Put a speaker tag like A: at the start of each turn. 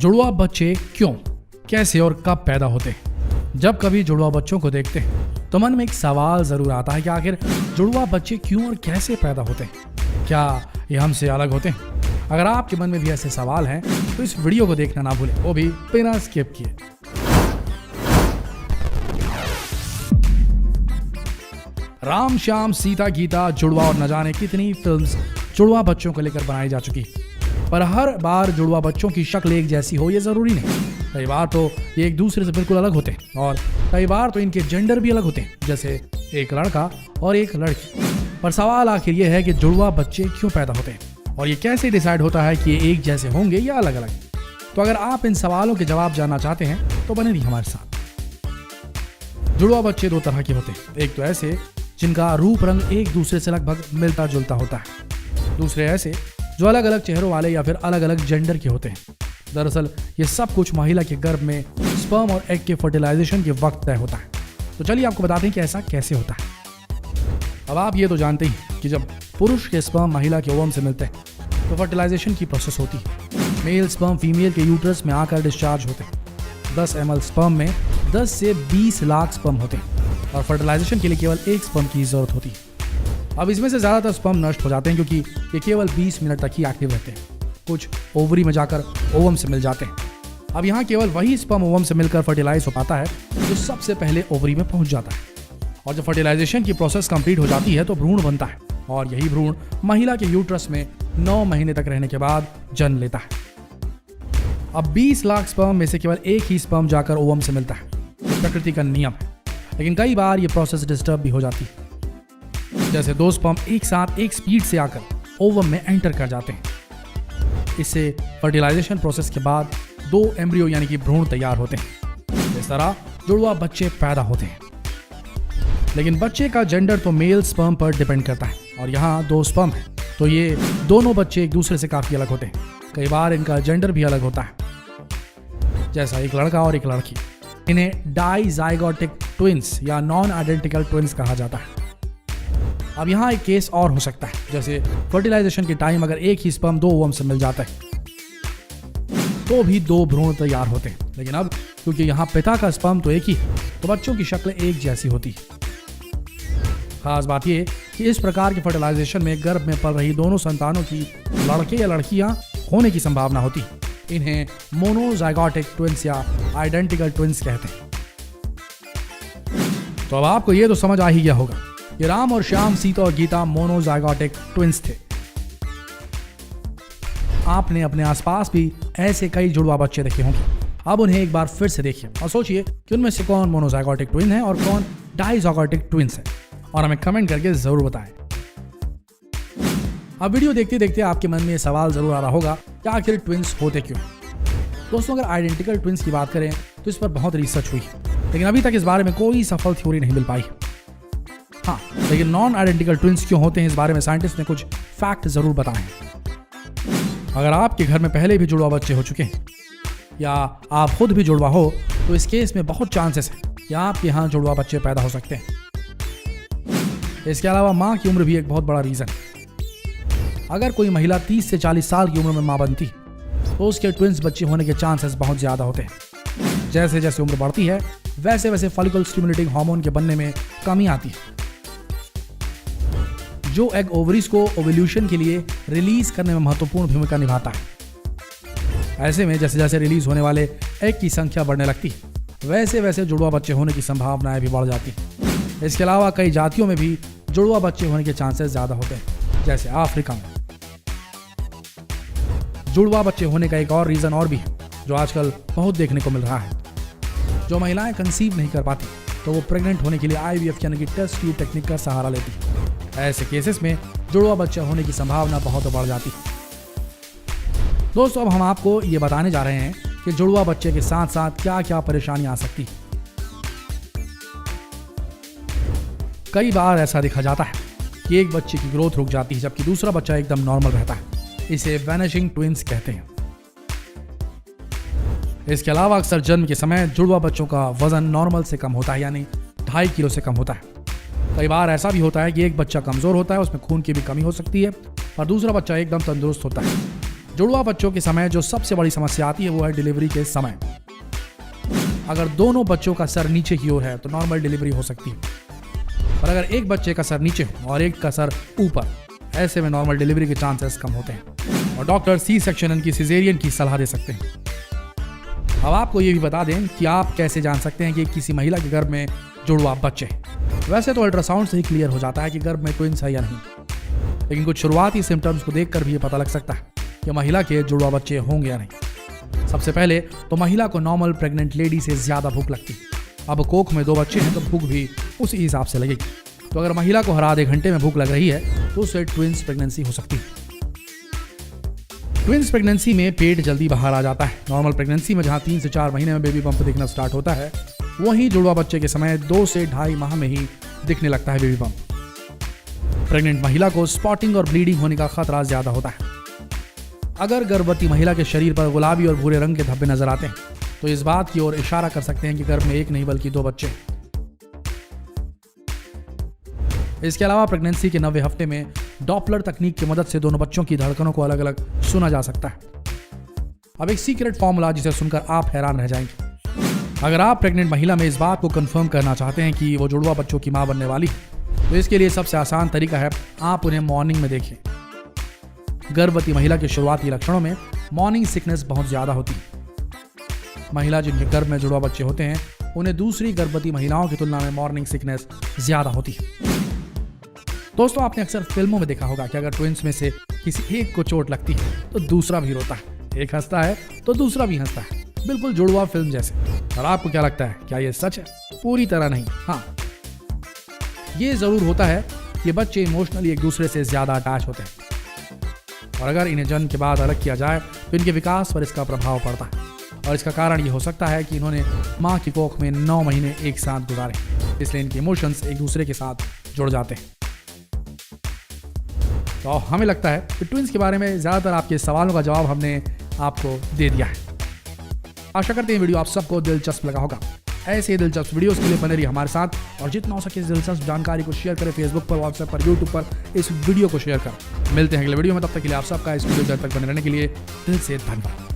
A: जुड़वा बच्चे क्यों, कैसे और कब पैदा होते हैं। जब कभी जुड़वा बच्चों को देखते हैं तो मन में एक सवाल जरूर आता है कि आखिर जुड़वा बच्चे क्यों और कैसे पैदा होते हैं, क्या ये हमसे अलग होते हैं। अगर आपके मन में भी ऐसे सवाल हैं तो इस वीडियो को देखना ना भूलें, वो भी बिना स्किप किए। राम श्याम सीता गीता जुड़वा और न जाने कितनी फिल्म्स जुड़वा बच्चों को लेकर बनाई जा चुकी, पर हर बार जुड़वा बच्चों की शक्ल एक जैसी हो ये जरूरी नहीं। कई बार तो ये एक दूसरे से बिल्कुल अलग होते हैं और कई बार तो इनके जेंडर भी अलग होते हैं, जैसे एक लड़का और एक लड़की। पर सवाल आखिर ये है कि जुड़वा बच्चे क्यों पैदा होते हैं और ये कैसे डिसाइड होता है कि ये एक जैसे होंगे या अलग अलग। तो अगर आप इन सवालों के जवाब जानना चाहते हैं तो बने रहिए हमारे साथ। जुड़वा बच्चे दो तरह के होते हैं, एक तो ऐसे जिनका रूप रंग एक दूसरे से लगभग मिलता जुलता होता है, दूसरे ऐसे जो अलग अलग चेहरों वाले या फिर अलग अलग जेंडर के होते हैं। दरअसल ये सब कुछ महिला के गर्भ में स्पर्म और एग के फर्टिलाइजेशन के वक्त तय होता है। तो चलिए आपको बताते हैं कि ऐसा कैसे होता है। अब आप ये तो जानते ही कि जब पुरुष के स्पर्म महिला के ओवम से मिलते हैं तो फर्टिलाइजेशन की प्रोसेस होती है। मेल स्पर्म फीमेल के यूट्रस में आकर डिस्चार्ज होते हैं। 10 ml स्पर्म में 10 से 20 लाख स्पर्म होते हैं और फर्टिलाइजेशन के लिए केवल एक स्पर्म की जरूरत होती है। अब इसमें से ज़्यादातर स्पर्म नष्ट हो जाते हैं क्योंकि ये केवल 20 मिनट तक ही एक्टिव रहते हैं। कुछ ओवरी में जाकर ओवम से मिल जाते हैं। अब यहाँ केवल वही स्पर्म ओवम से मिलकर फर्टिलाइज हो पाता है जो सबसे पहले ओवरी में पहुंच जाता है। और जब फर्टिलाइजेशन की प्रोसेस कंप्लीट हो जाती है तो भ्रूण बनता है और यही भ्रूण महिला के यूट्रस में 9 महीने तक रहने के बाद जन्म लेता है। अब 20 लाख स्पर्म में से केवल एक ही स्पर्म जाकर ओवम से मिलता है, प्रकृति का नियम है। लेकिन कई बार ये प्रोसेस डिस्टर्ब भी हो जाती है, जैसे 2 स्पर्म एक साथ एक स्पीड से आकर ओवम में एंटर कर जाते हैं। इससे फर्टिलाइजेशन प्रोसेस के बाद 2 एम्ब्रियो यानी कि भ्रूण तैयार होते हैं। इस तरह जुड़वा बच्चे पैदा होते हैं। लेकिन बच्चे का जेंडर तो मेल स्पर्म पर डिपेंड करता है और यहाँ 2 स्पर्म है तो ये दोनों बच्चे एक दूसरे से काफी अलग होते हैं। कई बार इनका जेंडर भी अलग होता है, जैसा एक लड़का और एक लड़की। इन्हें डाइजाइगोटिक ट्विंस या नॉन आइडेंटिकल ट्विंस कहा जाता है। अब यहाँ एक केस और हो सकता है, जैसे फर्टिलाइजेशन के टाइम अगर एक ही स्पर्म 2 ओवम से मिल जाता है तो भी 2 भ्रूण तैयार होते हैं। लेकिन अब क्योंकि यहाँ पिता का स्पर्म तो एक ही है तो बच्चों की शक्ल एक जैसी होती है। खास बात यह कि इस प्रकार की फर्टिलाइजेशन में गर्भ में पल रही दोनों संतानों की लड़के या लड़कियां होने की संभावना होती है। इन्हें मोनोजाइगोटिक ट्विंस या आइडेंटिकल ट्विंस कहते हैं। तो अब आपको यह तो समझ आ ही गया होगा कि राम और श्याम, सीता और गीता मोनोजाइगोटिक ट्विंस थे। आपने अपने आसपास भी ऐसे कई जुड़वा बच्चे देखे होंगे। अब उन्हें एक बार फिर से देखिए और सोचिए कि उनमें से कौन मोनोजाइगोटिक ट्विन है और कौन डाइजाइगोटिक ट्विंस है, और हमें कमेंट करके जरूर बताएं। अब वीडियो देखते देखते आपके मन में ये सवाल जरूर आ रहा होगा कि आखिर ट्विंस होते क्यों। दोस्तों, अगर आइडेंटिकल ट्विंस की बात करें तो इस पर बहुत रिसर्च हुई है, लेकिन अभी तक इस बारे में कोई सफल थ्योरी नहीं मिल पाई। हाँ, लेकिन नॉन आइडेंटिकल ट्विंस क्यों होते हैं इस बारे में साइंटिस्ट ने कुछ फैक्ट जरूर बताए हैं। अगर आपके घर में पहले भी जुड़वा बच्चे हो चुके हैं या आप खुद भी जुड़वा हो तो इस केस में बहुत चांसेस है कि आपके यहाँ जुड़वा बच्चे पैदा हो सकते हैं। इसके अलावा माँ की उम्र भी एक बहुत बड़ा रीजन है। अगर कोई महिला 30 से 40 साल की उम्र में माँ बनती तो उसके ट्विंस बच्चे होने के चांसेस बहुत ज्यादा होते हैं। जैसे जैसे उम्र बढ़ती है वैसे वैसे फॉलिकल स्टिमुलेटिंग हार्मोन के बनने में कमी आती है, जो एग ओवरीज को ओव्यूलेशन के लिए रिलीज करने में महत्वपूर्ण भूमिका निभाता है। ऐसे में जैसे जैसे रिलीज होने वाले एग की संख्या बढ़ने लगती है वैसे वैसे जुड़वा बच्चे होने की संभावनाएं भी बढ़ जाती है। इसके अलावा कई जातियों में भी जुड़वा बच्चे होने के चांसेस ज्यादा होते हैं, जैसे अफ्रीका में। जुड़वा बच्चे होने का एक और रीजन और भी है जो आजकल बहुत देखने को मिल रहा है। जो महिलाएं कंसीव नहीं कर पाती तो वो प्रेग्नेंट होने के लिए IVF यानी कि टेस्ट ट्यूब टेक्निक का सहारा लेती है। ऐसे केसेस में जुड़वा बच्चा होने की संभावना बहुत बढ़ जाती है। दोस्तों, अब हम आपको ये बताने जा रहे हैं कि जुड़वा बच्चे के साथ साथ क्या क्या परेशानी आ सकती है। कई बार ऐसा देखा जाता है कि एक बच्चे की ग्रोथ रुक जाती है जबकि दूसरा बच्चा एकदम नॉर्मल रहता है। इसे वैनिशिंग ट्विंस कहते हैं। इसके अलावा अक्सर जन्म के समय जुड़वा बच्चों का वजन नॉर्मल से कम होता है, यानी 2.5 किलो से कम होता है। कई बार ऐसा भी होता है कि एक बच्चा कमजोर होता है, उसमें खून की भी कमी हो सकती है, और दूसरा बच्चा एकदम तंदुरुस्त होता है। जुड़वा बच्चों के समय जो सबसे बड़ी समस्या आती है वो है डिलीवरी के समय। अगर दोनों बच्चों का सर नीचे की ओर है तो नॉर्मल डिलीवरी हो सकती है, पर अगर एक बच्चे का सर नीचे हो और एक का सर ऊपर, ऐसे में नॉर्मल डिलीवरी के चांसेस कम होते हैं और डॉक्टर सी सेक्शन की सिजेरियन की सलाह दे सकते हैं। अब आपको ये भी बता दें कि आप कैसे जान सकते हैं कि किसी महिला के गर्भ में जुड़वा बच्चे हैं। वैसे तो अल्ट्रासाउंड से ही क्लियर हो जाता है कि गर्भ में ट्विंस है या नहीं, लेकिन कुछ शुरुआती सिम्टम्स को देखकर भी ये पता लग सकता है कि महिला के जुड़वा बच्चे होंगे या नहीं। सबसे पहले तो महिला को नॉर्मल प्रेग्नेंट लेडी से ज्यादा भूख लगती है। अब कोख में 2 बच्चे हैं तो भूख भी उसी हिसाब से लगेगी। तो अगर महिला को हर आधे घंटे में भूख लग रही है तो उससे ट्विंस प्रेगनेंसी हो सकती है। ट्विंस प्रेगनेंसी में पेट जल्दी बाहर आ जाता है। नॉर्मल प्रेगनेंसी में जहां 3 से 4 महीने में बेबी बम्प दिखना स्टार्ट होता है, वहीं जुड़वा बच्चे के समय 2 से 2.5 माह में ही दिखने लगता है बेबी बम्प। प्रेग्नेंट महिला को स्पॉटिंग और ब्लीडिंग होने का खतरा ज्यादा होता है। अगर गर्भवती महिला के शरीर पर गुलाबी और भूरे रंग के धब्बे नजर आते हैं तो इस बात की ओर इशारा कर सकते हैं कि गर्भ में एक नहीं बल्कि 2 बच्चे हैं। इसके अलावा प्रेगनेंसी के 90 हफ्ते में डॉपलर तकनीक की मदद से दोनों बच्चों की धड़कनों को अलग अलग सुना जा सकता है। अब एक सीक्रेट फॉर्मूला जिसे सुनकर आप हैरान रह जाएंगे। अगर आप प्रेग्नेंट महिला में इस बात को कंफर्म करना चाहते हैं कि वो जुड़वा बच्चों की मां बनने वाली है तो इसके लिए सबसे आसान तरीका है आप उन्हें मॉर्निंग में देखें। गर्भवती महिला के शुरुआती लक्षणों में मॉर्निंग सिकनेस बहुत ज्यादा होती है। महिला जिनके गर्भ में जुड़वा बच्चे होते हैं उन्हें दूसरी गर्भवती महिलाओं की तुलना में मॉर्निंग सिकनेस ज्यादा होती है। दोस्तों, आपने अक्सर फिल्मों में देखा होगा कि अगर ट्विंस में से किसी एक को चोट लगती है तो दूसरा भी रोता है, एक हंसता है तो दूसरा भी हंसता है, बिल्कुल जुड़वा फिल्म जैसे। और आपको क्या लगता है, क्या ये सच है? पूरी तरह नहीं। हाँ, ये जरूर होता है कि बच्चे इमोशनली एक दूसरे से ज्यादा अटैच होते हैं और अगर इन्हें जन्म के बाद अलग किया जाए तो इनके विकास पर इसका प्रभाव पड़ता है। और इसका कारण ये हो सकता है कि इन्होंने माँ की कोख में 9 महीने एक साथ गुजारे, इसलिए इनके इमोशंस एक दूसरे के साथ जुड़ जाते हैं। तो हमें लगता है कि ट्विंस के बारे में ज़्यादातर आपके सवालों का जवाब हमने आपको दे दिया है। आशा करते हैं वीडियो आप सबको दिलचस्प लगा होगा। ऐसे दिलचस्प वीडियोस के लिए बने रहिए हमारे साथ और जितना हो सके इस दिलचस्प जानकारी को शेयर करें। फेसबुक पर, व्हाट्सएप पर, यूट्यूब पर इस वीडियो को शेयर करें। मिलते हैं अगले वीडियो में, तब तक के लिए आप सबका इस वीडियो तक बने रहने के लिए दिल से धन्यवाद।